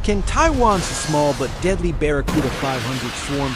Can Taiwan's small but deadly Barracuda-500 swarm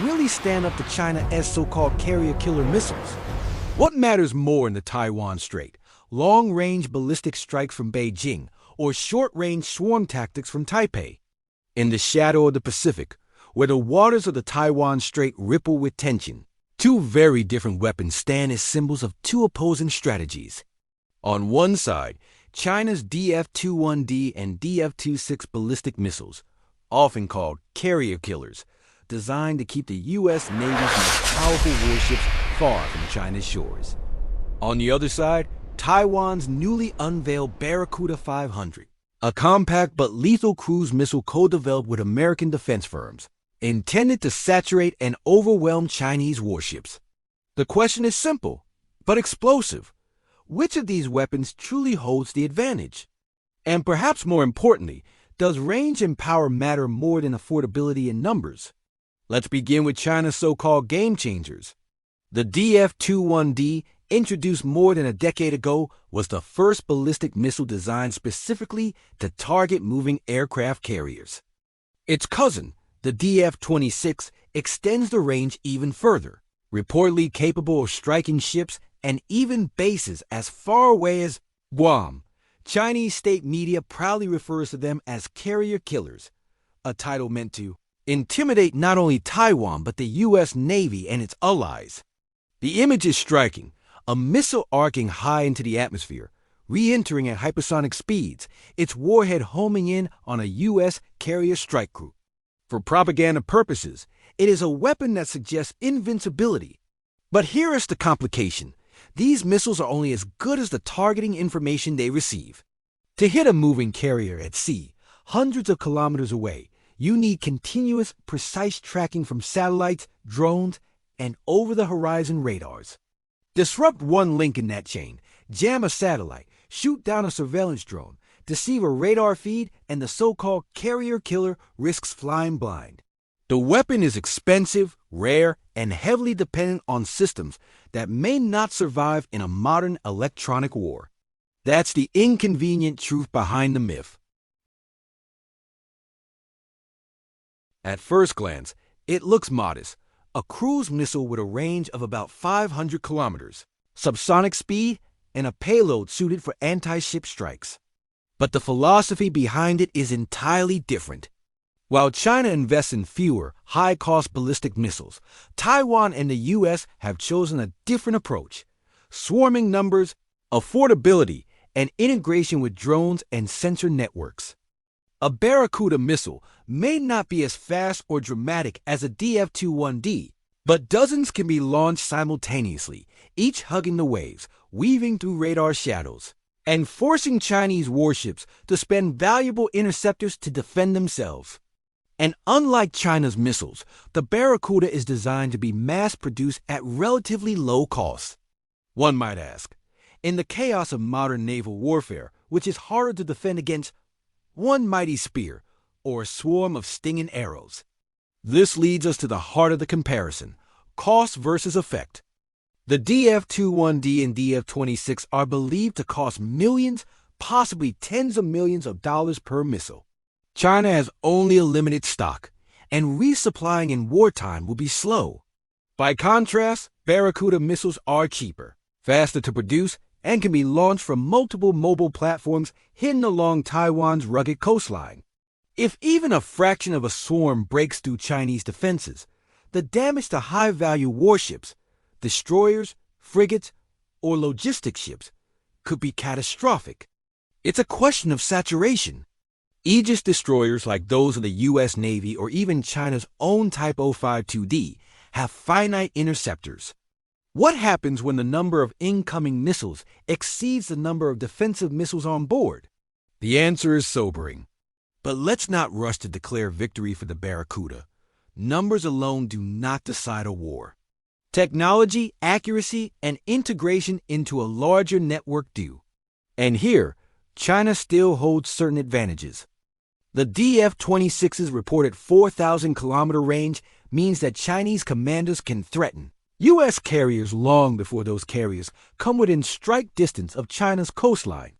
really stand up to China's so-called carrier-killer missiles? What matters more in the Taiwan Strait? Long-range ballistic strikes from Beijing or short-range swarm tactics from Taipei? In the shadow of the Pacific, where the waters of the Taiwan Strait ripple with tension, two very different weapons stand as symbols of two opposing strategies. On one side, China's DF-21D and DF-26 ballistic missiles, often called carrier killers, designed to keep the U.S. Navy's most powerful warships far from China's shores. On the other side, Taiwan's newly unveiled Barracuda-500, a compact but lethal cruise missile co-developed with American defense firms, intended to saturate and overwhelm Chinese warships. The question is simple, but explosive. Which of these weapons truly holds the advantage? And perhaps more importantly, does range and power matter more than affordability and numbers? Let's begin with China's so-called game changers. The DF-21D, introduced more than a decade ago, was the first ballistic missile designed specifically to target moving aircraft carriers. Its cousin, the DF-26, extends the range even further, reportedly capable of striking ships and even bases as far away as Guam. Chinese state media proudly refers to them as carrier killers, a title meant to intimidate not only Taiwan but the U.S. Navy and its allies. The image is striking, a missile arcing high into the atmosphere, re-entering at hypersonic speeds, its warhead homing in on a U.S. carrier strike group. For propaganda purposes, it is a weapon that suggests invincibility. But here is the complication. These missiles are only as good as the targeting information they receive. To hit a moving carrier at sea, hundreds of kilometers away, you need continuous, precise tracking from satellites, drones, and over-the-horizon radars. Disrupt one link in that chain, jam a satellite, shoot down a surveillance drone, deceive a radar feed, and the so-called carrier killer risks flying blind. The weapon is expensive, rare, and heavily dependent on systems that may not survive in a modern electronic war. That's the inconvenient truth behind the myth. At first glance, it looks modest, a cruise missile with a range of about 500 kilometers, subsonic speed, and a payload suited for anti-ship strikes. But the philosophy behind it is entirely different. While China invests in fewer, high-cost ballistic missiles, Taiwan and the U.S. have chosen a different approach: swarming numbers, affordability, and integration with drones and sensor networks. A Barracuda missile may not be as fast or dramatic as a DF-21D, but dozens can be launched simultaneously, each hugging the waves, weaving through radar shadows, and forcing Chinese warships to spend valuable interceptors to defend themselves. And unlike China's missiles, the Barracuda is designed to be mass-produced at relatively low cost. One might ask, in the chaos of modern naval warfare, which is harder to defend against one mighty spear or a swarm of stinging arrows? This leads us to the heart of the comparison: cost versus effect. The DF-21D and DF-26 are believed to cost millions, possibly tens of millions of dollars per missile. China has only a limited stock, and resupplying in wartime will be slow. By contrast, Barracuda missiles are cheaper, faster to produce, and can be launched from multiple mobile platforms hidden along Taiwan's rugged coastline. If even a fraction of a swarm breaks through Chinese defenses, the damage to high-value warships, destroyers, frigates, or logistics ships could be catastrophic. It's a question of saturation. Aegis destroyers like those of the U.S. Navy or even China's own Type 052D have finite interceptors. What happens when the number of incoming missiles exceeds the number of defensive missiles on board? The answer is sobering. But let's not rush to declare victory for the Barracuda. Numbers alone do not decide a war. Technology, accuracy, and integration into a larger network do. And here, China still holds certain advantages. The DF-26's reported 4,000-kilometer range means that Chinese commanders can threaten U.S. carriers long before those carriers come within strike distance of China's coastline.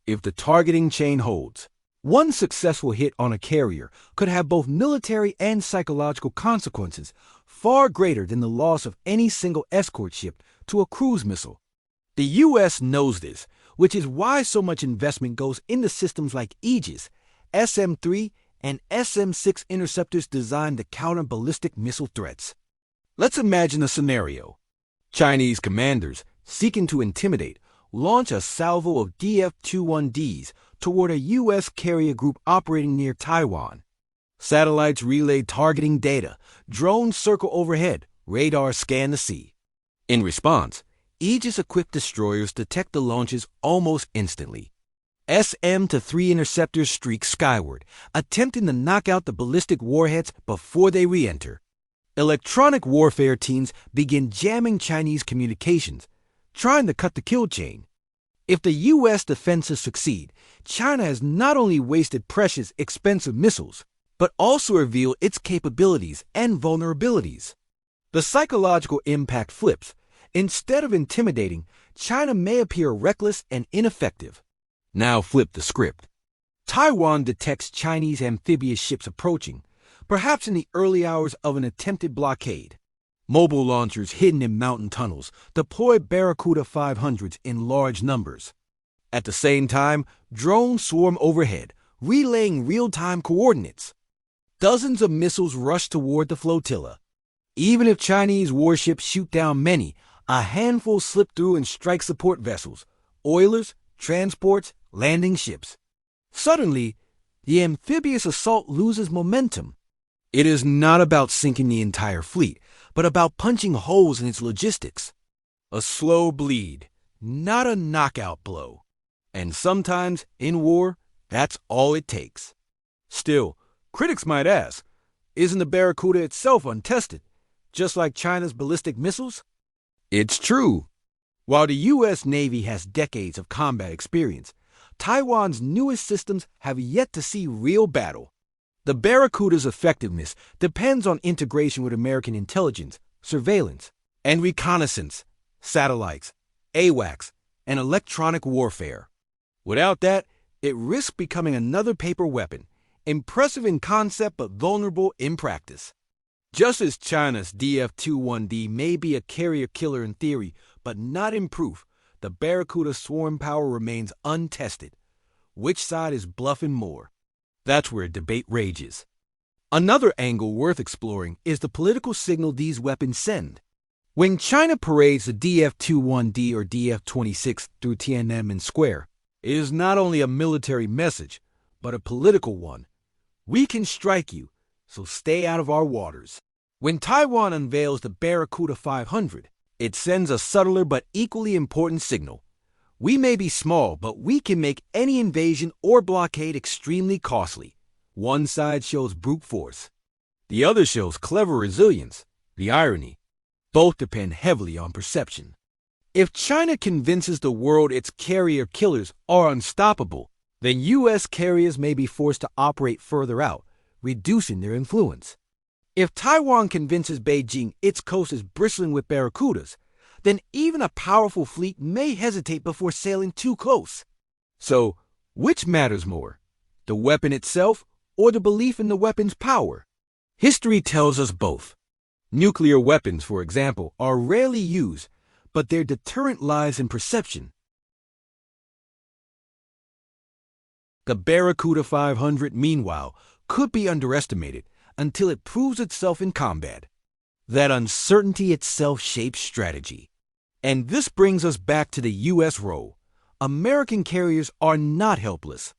If the targeting chain holds, One successful hit on a carrier could have both military and psychological consequences far greater than the loss of any single escort ship to a cruise missile. The U.S. knows this, which is why so much investment goes into systems like Aegis, SM-3, and SM-6 interceptors designed to counter ballistic missile threats. Let's imagine a scenario. Chinese commanders, seeking to intimidate, launch a salvo of DF-21Ds toward a U.S. carrier group operating near Taiwan. Satellites relay targeting data, drones circle overhead, radars scan the sea. In response, Aegis-equipped destroyers detect the launches almost instantly. SM-3 interceptors streak skyward, attempting to knock out the ballistic warheads before they re-enter. Electronic warfare teams begin jamming Chinese communications, trying to cut the kill chain. If the U.S. defenses succeed, China has not only wasted precious, expensive missiles, but also revealed its capabilities and vulnerabilities. The psychological impact flips. Instead of intimidating, China may appear reckless and ineffective. Now flip the script. Taiwan detects Chinese amphibious ships approaching, perhaps in the early hours of an attempted blockade. Mobile launchers hidden in mountain tunnels deploy Barracuda-500s in large numbers. At the same time, drones swarm overhead, relaying real-time coordinates. Dozens of missiles rush toward the flotilla. Even if Chinese warships shoot down many, a handful slip through and strike support vessels, oilers, transports, landing ships. Suddenly, the amphibious assault loses momentum. It is not about sinking the entire fleet, but about punching holes in its logistics. A slow bleed, not a knockout blow. And sometimes, in war, that's all it takes. Still, critics might ask, isn't the Barracuda itself untested, just like China's ballistic missiles? It's true. While the U.S. Navy has decades of combat experience, Taiwan's newest systems have yet to see real battle. The Barracuda's effectiveness depends on integration with American intelligence, surveillance, and reconnaissance, satellites, AWACS, and electronic warfare. Without that, it risks becoming another paper weapon, impressive in concept but vulnerable in practice. Just as China's DF-21D may be a carrier killer in theory, but not in proof, the Barracuda's swarm power remains untested. Which side is bluffing more? That's where debate rages. Another angle worth exploring is the political signal these weapons send. When China parades the DF-21D or DF-26 through Tiananmen Square, it is not only a military message, but a political one. We can strike you, so stay out of our waters. When Taiwan unveils the Barracuda-500, it sends a subtler but equally important signal. We may be small, but we can make any invasion or blockade extremely costly. One side shows brute force. The other shows clever resilience. The irony. Both depend heavily on perception. If China convinces the world its carrier killers are unstoppable, then U.S. carriers may be forced to operate further out, reducing their influence. If Taiwan convinces Beijing its coast is bristling with barracudas, then even a powerful fleet may hesitate before sailing too close. So, which matters more, the weapon itself or the belief in the weapon's power? History tells us both. Nuclear weapons, for example, are rarely used, but their deterrent lies in perception. The Barracuda-500, meanwhile, could be underestimated until it proves itself in combat. That uncertainty itself shapes strategy. And this brings us back to the U.S. role. American carriers are not helpless.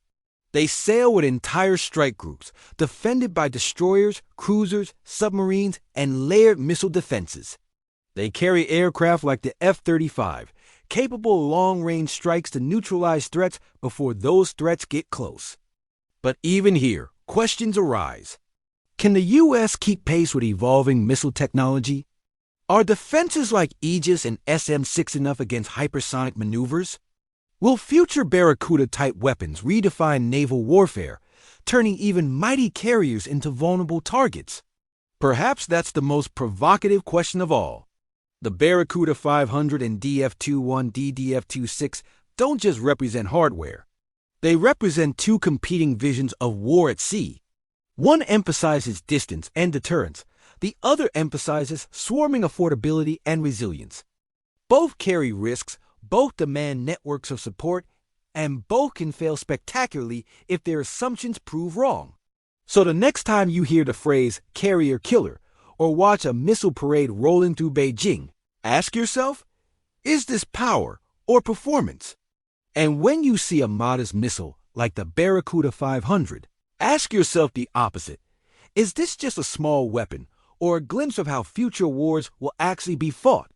They sail with entire strike groups, defended by destroyers, cruisers, submarines, and layered missile defenses. They carry aircraft like the F-35, capable of long-range strikes to neutralize threats before those threats get close. But even here, questions arise. Can the U.S. keep pace with evolving missile technology? Are defenses like Aegis and SM-6 enough against hypersonic maneuvers? Will future Barracuda-type weapons redefine naval warfare, turning even mighty carriers into vulnerable targets? Perhaps that's the most provocative question of all. The Barracuda-500 and DF-21D, DF-26 don't just represent hardware. They represent two competing visions of war at sea. One emphasizes distance and deterrence. The other emphasizes swarming affordability and resilience. Both carry risks, both demand networks of support, and both can fail spectacularly if their assumptions prove wrong. So the next time you hear the phrase carrier killer or watch a missile parade rolling through Beijing, ask yourself, is this power or performance? And when you see a modest missile like the Barracuda-500, ask yourself the opposite. Is this just a small weapon or a glimpse of how future wars will actually be fought?